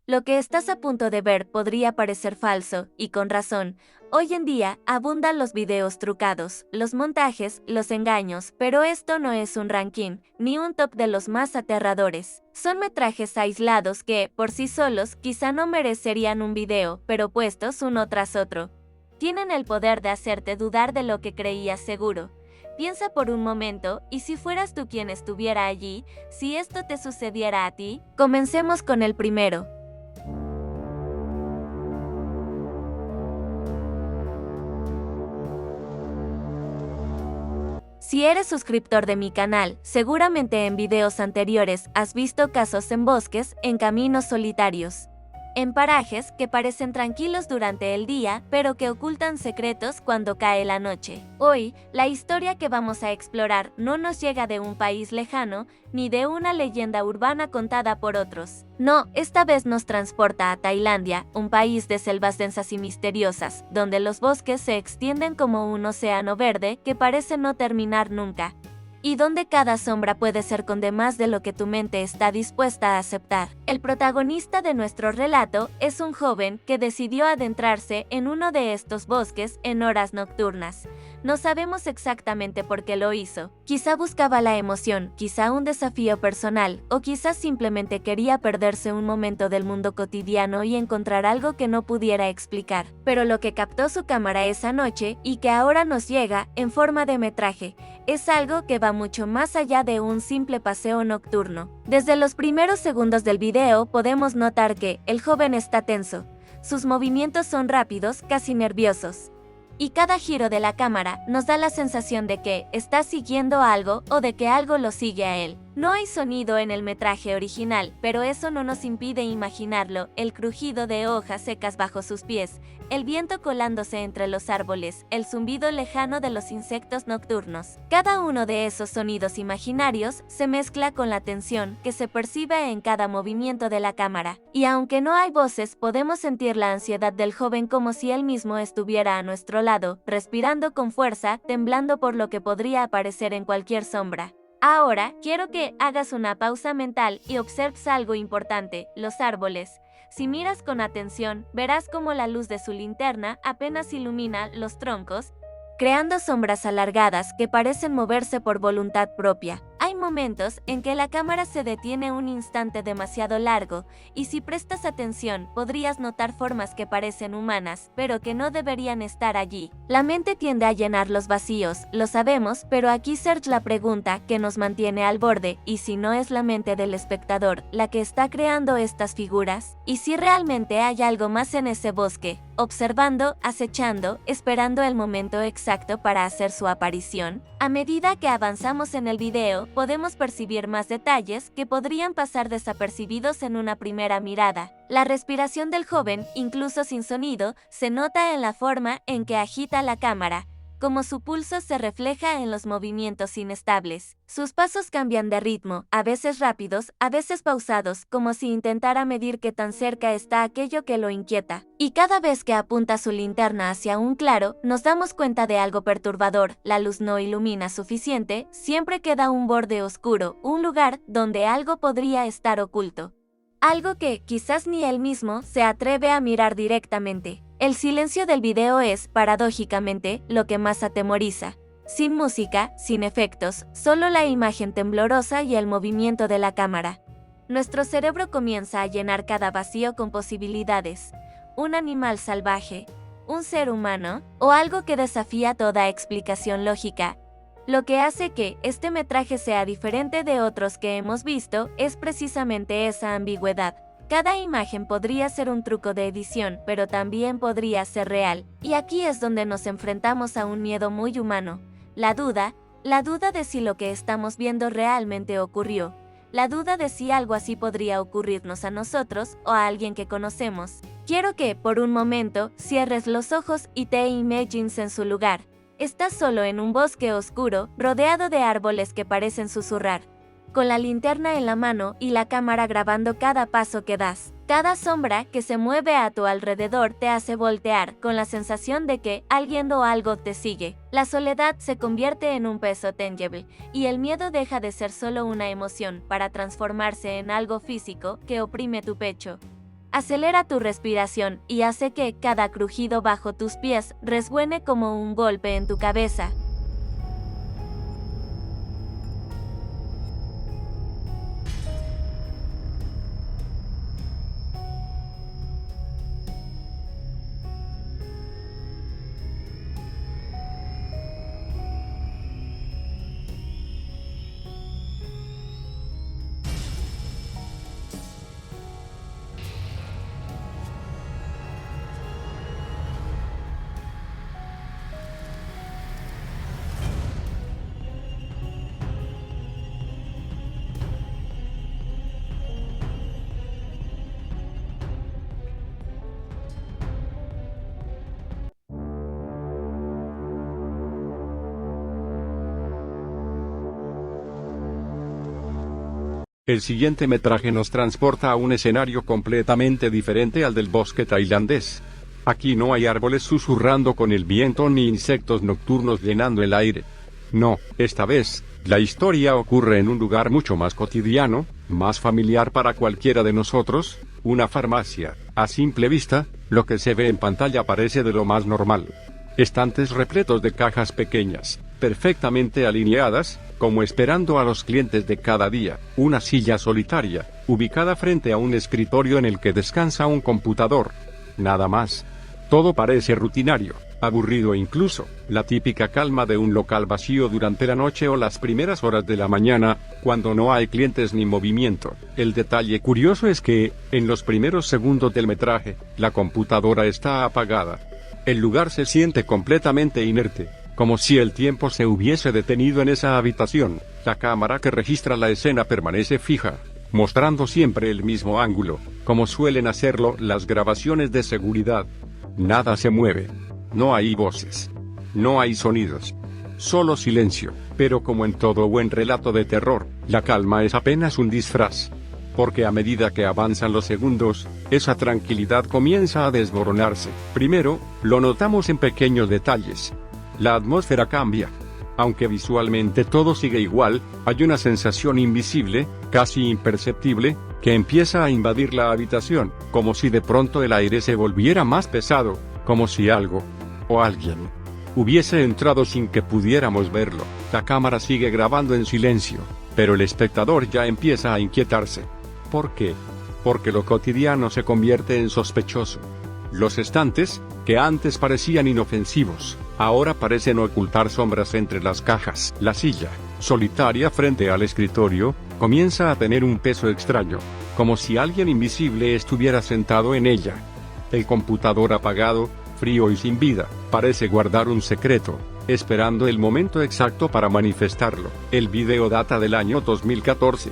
Lo que estás a punto de ver podría parecer falso, y con razón. Hoy en día abundan los videos trucados, los montajes, los engaños, pero esto no es un ranking, ni un top de los más aterradores. Son metrajes aislados que, por sí solos, quizá no merecerían un video, pero puestos uno tras otro, tienen el poder de hacerte dudar de lo que creías seguro. Piensa por un momento, ¿y si fueras tú quien estuviera allí, si esto te sucediera a ti? Comencemos con el primero. Si eres suscriptor de mi canal, seguramente en videos anteriores has visto casos en bosques, en caminos solitarios, en parajes que parecen tranquilos durante el día, pero que ocultan secretos cuando cae la noche. Hoy, la historia que vamos a explorar no nos llega de un país lejano, ni de una leyenda urbana contada por otros. No, esta vez nos transporta a Tailandia, un país de selvas densas y misteriosas, donde los bosques se extienden como un océano verde que parece no terminar nunca, y donde cada sombra puede ser conde más de lo que tu mente está dispuesta a aceptar. El protagonista de nuestro relato es un joven que decidió adentrarse en uno de estos bosques en horas nocturnas. No sabemos exactamente por qué lo hizo. Quizá buscaba la emoción, quizá un desafío personal, o quizás simplemente quería perderse un momento del mundo cotidiano y encontrar algo que no pudiera explicar. Pero lo que captó su cámara esa noche, y que ahora nos llega en forma de metraje, es algo que va mucho más allá de un simple paseo nocturno. Desde los primeros segundos del video podemos notar que el joven está tenso. Sus movimientos son rápidos, casi nerviosos, y cada giro de la cámara nos da la sensación de que está siguiendo algo o de que algo lo sigue a él. No hay sonido en el metraje original, pero eso no nos impide imaginarlo: el crujido de hojas secas bajo sus pies, el viento colándose entre los árboles, el zumbido lejano de los insectos nocturnos. Cada uno de esos sonidos imaginarios se mezcla con la tensión que se percibe en cada movimiento de la cámara. Y aunque no hay voces, podemos sentir la ansiedad del joven como si él mismo estuviera a nuestro lado, respirando con fuerza, temblando por lo que podría aparecer en cualquier sombra. Ahora, quiero que hagas una pausa mental y observes algo importante: los árboles. Si miras con atención, verás cómo la luz de su linterna apenas ilumina los troncos, creando sombras alargadas que parecen moverse por voluntad propia. Hay momentos en que la cámara se detiene un instante demasiado largo, y si prestas atención podrías notar formas que parecen humanas, pero que no deberían estar allí. La mente tiende a llenar los vacíos, lo sabemos, pero aquí surge la pregunta que nos mantiene al borde: ¿y si no es la mente del espectador la que está creando estas figuras? ¿Y si realmente hay algo más en ese bosque, observando, acechando, esperando el momento exacto para hacer su aparición? A medida que avanzamos en el video, podemos percibir más detalles que podrían pasar desapercibidos en una primera mirada. La respiración del joven, incluso sin sonido, se nota en la forma en que agita la cámara, como su pulso se refleja en los movimientos inestables. Sus pasos cambian de ritmo, a veces rápidos, a veces pausados, como si intentara medir qué tan cerca está aquello que lo inquieta. Y cada vez que apunta su linterna hacia un claro, nos damos cuenta de algo perturbador: la luz no ilumina suficiente, siempre queda un borde oscuro, un lugar donde algo podría estar oculto. Algo que quizás ni él mismo se atreve a mirar directamente. El silencio del video es, paradójicamente, lo que más atemoriza. Sin música, sin efectos, solo la imagen temblorosa y el movimiento de la cámara. Nuestro cerebro comienza a llenar cada vacío con posibilidades: un animal salvaje, un ser humano, o algo que desafía toda explicación lógica. Lo que hace que este metraje sea diferente de otros que hemos visto es precisamente esa ambigüedad. Cada imagen podría ser un truco de edición, pero también podría ser real. Y aquí es donde nos enfrentamos a un miedo muy humano: la duda de si lo que estamos viendo realmente ocurrió. La duda de si algo así podría ocurrirnos a nosotros o a alguien que conocemos. Quiero que, por un momento, cierres los ojos y te imagines en su lugar. Estás solo en un bosque oscuro, rodeado de árboles que parecen susurrar, con la linterna en la mano y la cámara grabando cada paso que das. Cada sombra que se mueve a tu alrededor te hace voltear, con la sensación de que alguien o algo te sigue. La soledad se convierte en un peso tangible, y el miedo deja de ser solo una emoción para transformarse en algo físico que oprime tu pecho. Acelera tu respiración y hace que cada crujido bajo tus pies resuene como un golpe en tu cabeza. El siguiente metraje nos transporta a un escenario completamente diferente al del bosque tailandés. Aquí no hay árboles susurrando con el viento ni insectos nocturnos llenando el aire. No, esta vez, la historia ocurre en un lugar mucho más cotidiano, más familiar para cualquiera de nosotros, una farmacia. A simple vista, lo que se ve en pantalla parece de lo más normal. Estantes repletos de cajas pequeñas, perfectamente alineadas, como esperando a los clientes de cada día. Una silla solitaria, ubicada frente a un escritorio en el que descansa un computador. Nada más. Todo parece rutinario, aburrido e incluso, la típica calma de un local vacío durante la noche o las primeras horas de la mañana, cuando no hay clientes ni movimiento. El detalle curioso es que, en los primeros segundos del metraje, la computadora está apagada. El lugar se siente completamente inerte, como si el tiempo se hubiese detenido en esa habitación. La cámara que registra la escena permanece fija, mostrando siempre el mismo ángulo, como suelen hacerlo las grabaciones de seguridad. Nada se mueve. No hay voces. No hay sonidos. Solo silencio. Pero como en todo buen relato de terror, la calma es apenas un disfraz. Porque a medida que avanzan los segundos, esa tranquilidad comienza a desmoronarse. Primero, lo notamos en pequeños detalles. La atmósfera cambia. Aunque visualmente todo sigue igual, hay una sensación invisible, casi imperceptible, que empieza a invadir la habitación, como si de pronto el aire se volviera más pesado, como si algo, o alguien, hubiese entrado sin que pudiéramos verlo. La cámara sigue grabando en silencio, pero el espectador ya empieza a inquietarse. ¿Por qué? Porque lo cotidiano se convierte en sospechoso. Los estantes, que antes parecían inofensivos, ahora parecen ocultar sombras entre las cajas. La silla, solitaria frente al escritorio, comienza a tener un peso extraño, como si alguien invisible estuviera sentado en ella. El computador apagado, frío y sin vida, parece guardar un secreto, esperando el momento exacto para manifestarlo. El video data del año 2014.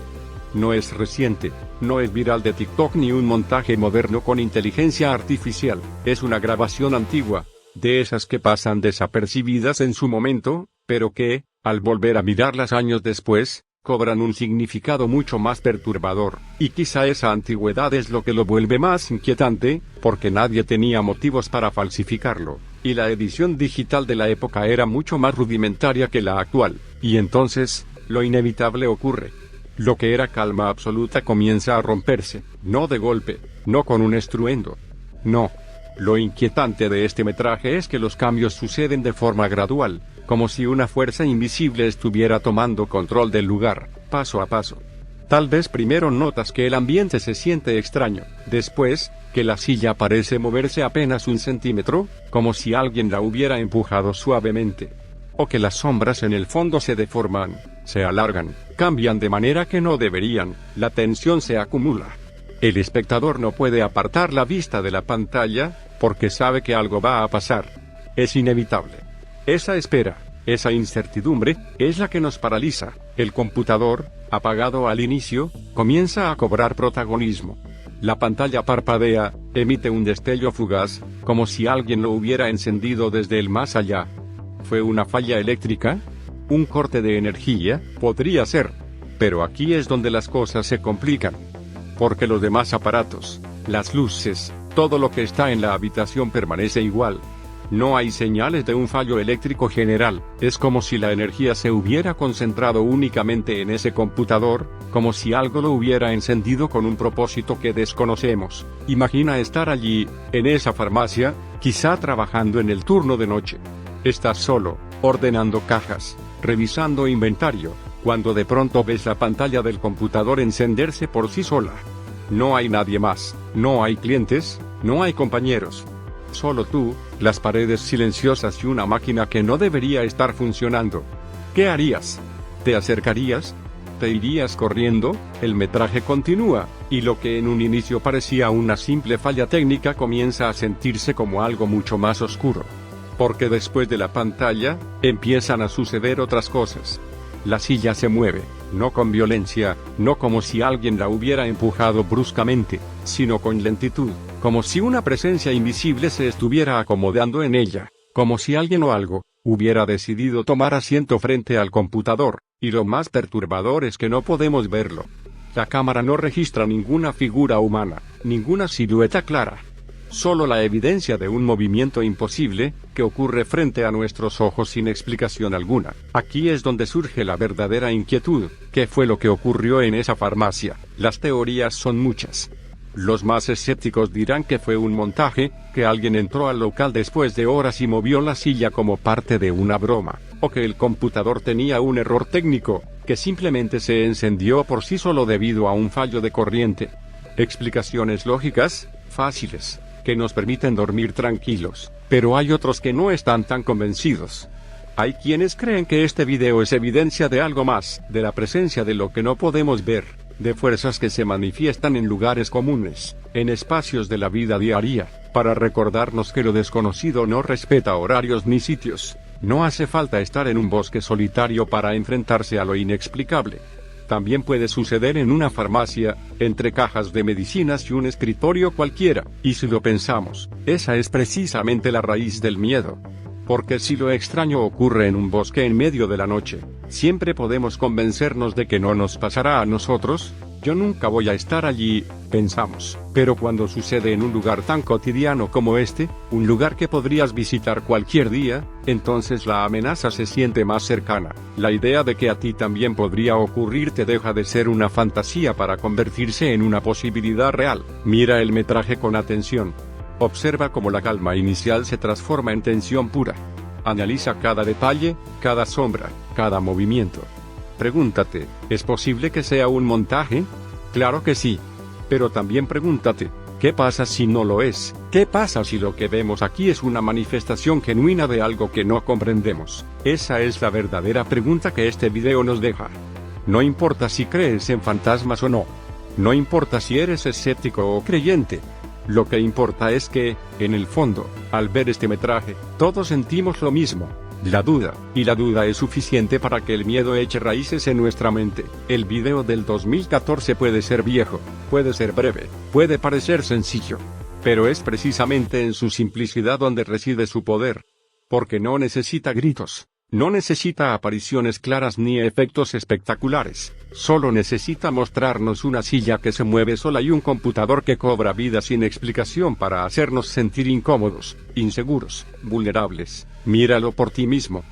No es reciente, no es viral de TikTok ni un montaje moderno con inteligencia artificial, es una grabación antigua, de esas que pasan desapercibidas en su momento, pero que, al volver a mirarlas años después, cobran un significado mucho más perturbador. Y quizá esa antigüedad es lo que lo vuelve más inquietante, porque nadie tenía motivos para falsificarlo, y la edición digital de la época era mucho más rudimentaria que la actual, y entonces, lo inevitable ocurre. Lo que era calma absoluta comienza a romperse, no de golpe, no con un estruendo. No. Lo inquietante de este metraje es que los cambios suceden de forma gradual, como si una fuerza invisible estuviera tomando control del lugar, paso a paso. Tal vez primero notas que el ambiente se siente extraño, después, que la silla parece moverse apenas un centímetro, como si alguien la hubiera empujado suavemente. O que las sombras en el fondo se deforman, se alargan, cambian de manera que no deberían, la tensión se acumula. El espectador no puede apartar la vista de la pantalla, porque sabe que algo va a pasar. Es inevitable. Esa espera, esa incertidumbre, es la que nos paraliza. El computador, apagado al inicio, comienza a cobrar protagonismo. La pantalla parpadea, emite un destello fugaz, como si alguien lo hubiera encendido desde el más allá. ¿Fue una falla eléctrica? ¿Un corte de energía? Podría ser. Pero aquí es donde las cosas se complican. Porque los demás aparatos, las luces, todo lo que está en la habitación permanece igual. No hay señales de un fallo eléctrico general, es como si la energía se hubiera concentrado únicamente en ese computador, como si algo lo hubiera encendido con un propósito que desconocemos. Imagina estar allí, en esa farmacia, quizá trabajando en el turno de noche. Estás solo, ordenando cajas, revisando inventario, cuando de pronto ves la pantalla del computador encenderse por sí sola. No hay nadie más, no hay clientes, no hay compañeros. Solo tú, las paredes silenciosas y una máquina que no debería estar funcionando. ¿Qué harías? ¿Te acercarías? ¿Te irías corriendo? El metraje continúa, y lo que en un inicio parecía una simple falla técnica comienza a sentirse como algo mucho más oscuro. Porque después de la pantalla, empiezan a suceder otras cosas. La silla se mueve, no con violencia, no como si alguien la hubiera empujado bruscamente, sino con lentitud, como si una presencia invisible se estuviera acomodando en ella, como si alguien o algo hubiera decidido tomar asiento frente al computador, y lo más perturbador es que no podemos verlo. La cámara no registra ninguna figura humana, ninguna silueta clara. Solo la evidencia de un movimiento imposible, que ocurre frente a nuestros ojos sin explicación alguna. Aquí es donde surge la verdadera inquietud. ¿Qué fue lo que ocurrió en esa farmacia? Las teorías son muchas. Los más escépticos dirán que fue un montaje, que alguien entró al local después de horas y movió la silla como parte de una broma, o que el computador tenía un error técnico, que simplemente se encendió por sí solo debido a un fallo de corriente. Explicaciones lógicas, fáciles, que nos permiten dormir tranquilos, pero hay otros que no están tan convencidos. Hay quienes creen que este video es evidencia de algo más, de la presencia de lo que no podemos ver, de fuerzas que se manifiestan en lugares comunes, en espacios de la vida diaria, para recordarnos que lo desconocido no respeta horarios ni sitios. No hace falta estar en un bosque solitario para enfrentarse a lo inexplicable. También puede suceder en una farmacia, entre cajas de medicinas y un escritorio cualquiera, y si lo pensamos, esa es precisamente la raíz del miedo. Porque si lo extraño ocurre en un bosque en medio de la noche, siempre podemos convencernos de que no nos pasará a nosotros. Yo nunca voy a estar allí, pensamos. Pero cuando sucede en un lugar tan cotidiano como este, un lugar que podrías visitar cualquier día, entonces la amenaza se siente más cercana. La idea de que a ti también podría ocurrirte deja de ser una fantasía para convertirse en una posibilidad real. Mira el metraje con atención. Observa cómo la calma inicial se transforma en tensión pura. Analiza cada detalle, cada sombra, cada movimiento. Pregúntate, ¿es posible que sea un montaje? Claro que sí. Pero también pregúntate, ¿qué pasa si no lo es? ¿Qué pasa si lo que vemos aquí es una manifestación genuina de algo que no comprendemos? Esa es la verdadera pregunta que este video nos deja. No importa si crees en fantasmas o no. No importa si eres escéptico o creyente. Lo que importa es que, en el fondo, al ver este metraje, todos sentimos lo mismo, la duda, y la duda es suficiente para que el miedo eche raíces en nuestra mente. El video del 2014 puede ser viejo, puede ser breve, puede parecer sencillo, pero es precisamente en su simplicidad donde reside su poder. Porque no necesita gritos, no necesita apariciones claras ni efectos espectaculares, solo necesita mostrarnos una silla que se mueve sola y un computador que cobra vida sin explicación para hacernos sentir incómodos, inseguros, vulnerables. Míralo por ti mismo.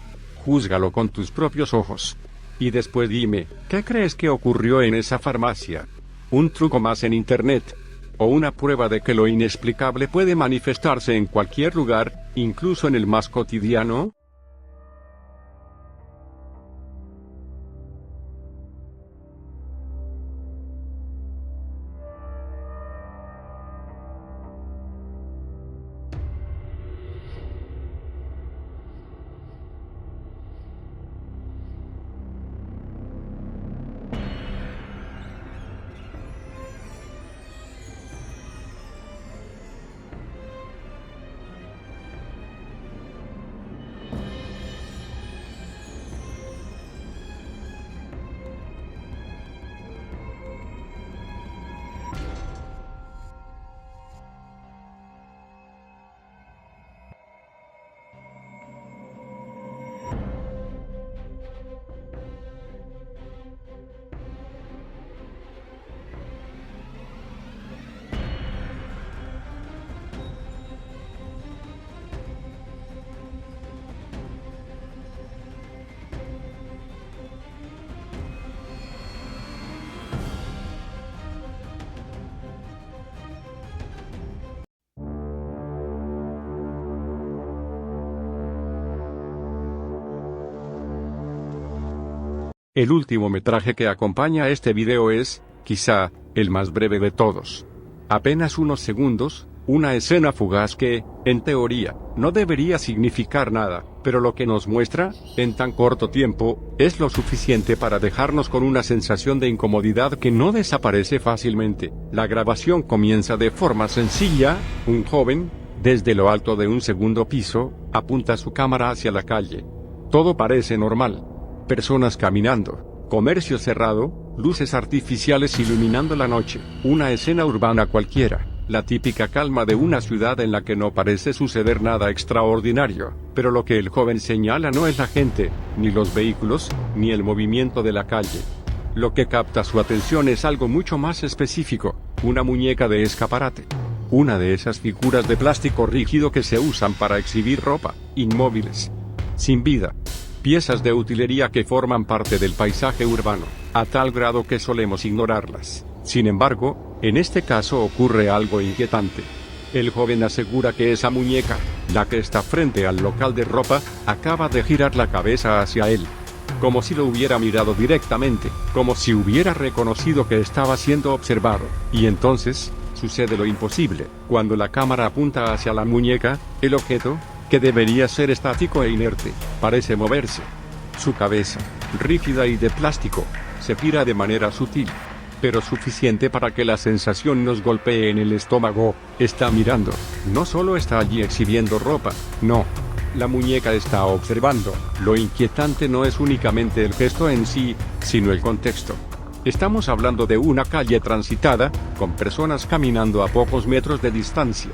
Júzgalo con tus propios ojos. Y después dime, ¿qué crees que ocurrió en esa farmacia? ¿Un truco más en internet? ¿O una prueba de que lo inexplicable puede manifestarse en cualquier lugar, incluso en el más cotidiano? El último metraje que acompaña este video es, quizá, el más breve de todos. Apenas unos segundos, una escena fugaz que, en teoría, no debería significar nada, pero lo que nos muestra, en tan corto tiempo, es lo suficiente para dejarnos con una sensación de incomodidad que no desaparece fácilmente. La grabación comienza de forma sencilla. Un joven, desde lo alto de un segundo piso, apunta su cámara hacia la calle. Todo parece normal. Personas caminando, comercio cerrado, luces artificiales iluminando la noche, una escena urbana cualquiera. La típica calma de una ciudad en la que no parece suceder nada extraordinario, pero lo que el joven señala no es la gente, ni los vehículos, ni el movimiento de la calle. Lo que capta su atención es algo mucho más específico, una muñeca de escaparate. Una de esas figuras de plástico rígido que se usan para exhibir ropa, inmóviles, sin vida. Piezas de utilería que forman parte del paisaje urbano, a tal grado que solemos ignorarlas. Sin embargo, en este caso ocurre algo inquietante. El joven asegura que esa muñeca, la que está frente al local de ropa, acaba de girar la cabeza hacia él. Como si lo hubiera mirado directamente, como si hubiera reconocido que estaba siendo observado. Y entonces, sucede lo imposible. Cuando la cámara apunta hacia la muñeca, el objeto, que debería ser estático e inerte, parece moverse. Su cabeza, rígida y de plástico, se gira de manera sutil, pero suficiente para que la sensación nos golpee en el estómago. Está mirando. No solo está allí exhibiendo ropa, no. La muñeca está observando. Lo inquietante no es únicamente el gesto en sí, sino el contexto. Estamos hablando de una calle transitada, con personas caminando a pocos metros de distancia.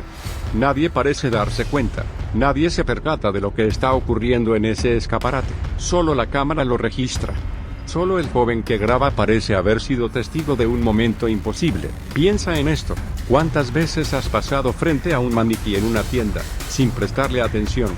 Nadie parece darse cuenta, nadie se percata de lo que está ocurriendo en ese escaparate. Solo la cámara lo registra. Solo el joven que graba parece haber sido testigo de un momento imposible. Piensa en esto. ¿Cuántas veces has pasado frente a un maniquí en una tienda, sin prestarle atención?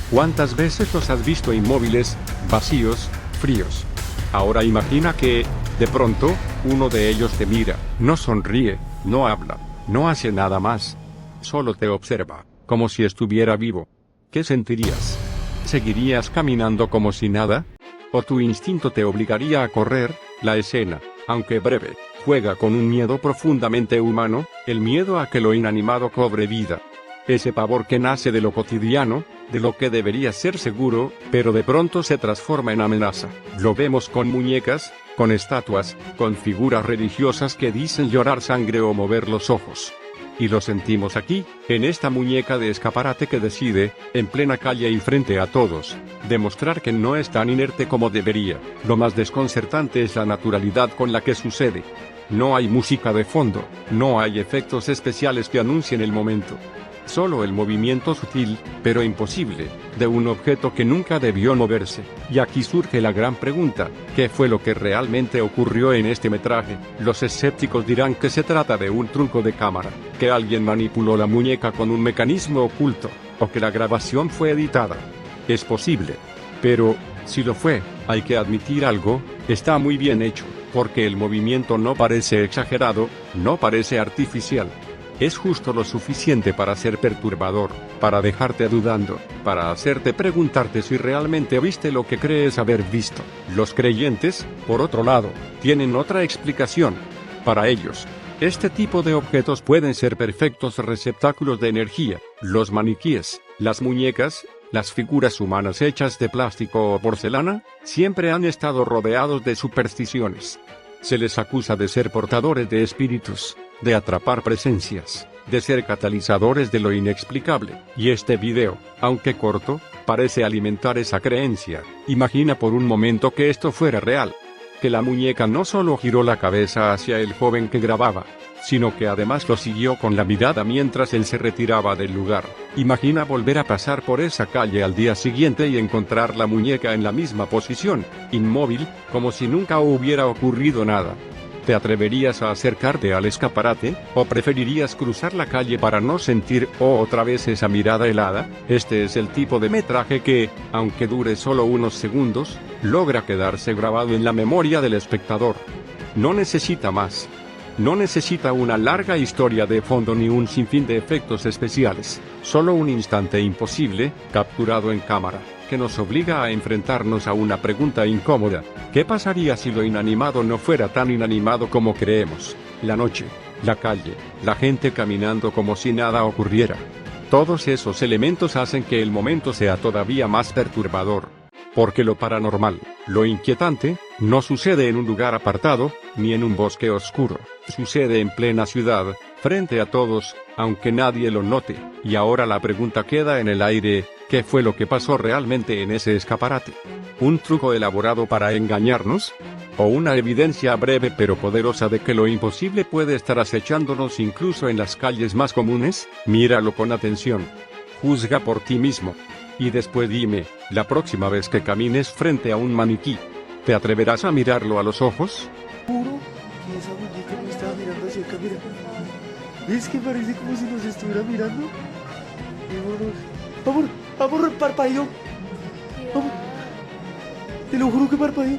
¿Cuántas veces los has visto inmóviles, vacíos, fríos? Ahora imagina que, de pronto, uno de ellos te mira, no sonríe, no habla, no hace nada más. Solo te observa, como si estuviera vivo. ¿Qué sentirías? ¿Seguirías caminando como si nada? ¿O tu instinto te obligaría a correr? La escena, aunque breve, juega con un miedo profundamente humano, el miedo a que lo inanimado cobre vida. Ese pavor que nace de lo cotidiano, de lo que debería ser seguro, pero de pronto se transforma en amenaza. Lo vemos con muñecas, con estatuas, con figuras religiosas que dicen llorar sangre o mover los ojos. Y lo sentimos aquí, en esta muñeca de escaparate que decide, en plena calle y frente a todos, demostrar que no es tan inerte como debería. Lo más desconcertante es la naturalidad con la que sucede. No hay música de fondo, no hay efectos especiales que anuncien el momento. Solo el movimiento sutil, pero imposible, de un objeto que nunca debió moverse. Y aquí surge la gran pregunta: ¿qué fue lo que realmente ocurrió en este metraje? Los escépticos dirán que se trata de un truco de cámara, que alguien manipuló la muñeca con un mecanismo oculto, o que la grabación fue editada. Es posible. Pero, si lo fue, hay que admitir algo: está muy bien hecho, porque el movimiento no parece exagerado, no parece artificial. Es justo lo suficiente para ser perturbador, para dejarte dudando, para hacerte preguntarte si realmente viste lo que crees haber visto. Los creyentes, por otro lado, tienen otra explicación. Para ellos, este tipo de objetos pueden ser perfectos receptáculos de energía. Los maniquíes, las muñecas, las figuras humanas hechas de plástico o porcelana, siempre han estado rodeados de supersticiones. Se les acusa de ser portadores de espíritus, de atrapar presencias, de ser catalizadores de lo inexplicable. Y este video, aunque corto, parece alimentar esa creencia. Imagina por un momento que esto fuera real. Que la muñeca no solo giró la cabeza hacia el joven que grababa, sino que además lo siguió con la mirada mientras él se retiraba del lugar. Imagina volver a pasar por esa calle al día siguiente y encontrar la muñeca en la misma posición, inmóvil, como si nunca hubiera ocurrido nada. ¿Te atreverías a acercarte al escaparate, o preferirías cruzar la calle para no sentir otra vez esa mirada helada? Este es el tipo de metraje que, aunque dure solo unos segundos, logra quedarse grabado en la memoria del espectador. No necesita más. No necesita una larga historia de fondo ni un sinfín de efectos especiales. Solo un instante imposible, capturado en cámara, que nos obliga a enfrentarnos a una pregunta incómoda. ¿Qué pasaría si lo inanimado no fuera tan inanimado como creemos? La noche, la calle, la gente caminando como si nada ocurriera. Todos esos elementos hacen que el momento sea todavía más perturbador. Porque lo paranormal, lo inquietante, no sucede en un lugar apartado, ni en un bosque oscuro. Sucede en plena ciudad, frente a todos, aunque nadie lo note. Y ahora la pregunta queda en el aire: ¿qué fue lo que pasó realmente en ese escaparate? ¿Un truco elaborado para engañarnos? ¿O una evidencia breve pero poderosa de que lo imposible puede estar acechándonos incluso en las calles más comunes? Míralo con atención. Juzga por ti mismo. Y después dime, la próxima vez que camines frente a un maniquí, ¿te atreverás a mirarlo a los ojos? Juro que esa muñeca me estaba mirando hacia acá, mira. ¿Ves que parece como si nos estuviera mirando? Vámonos. Amor, parpadeó. Amor, te lo juro que parpadeó.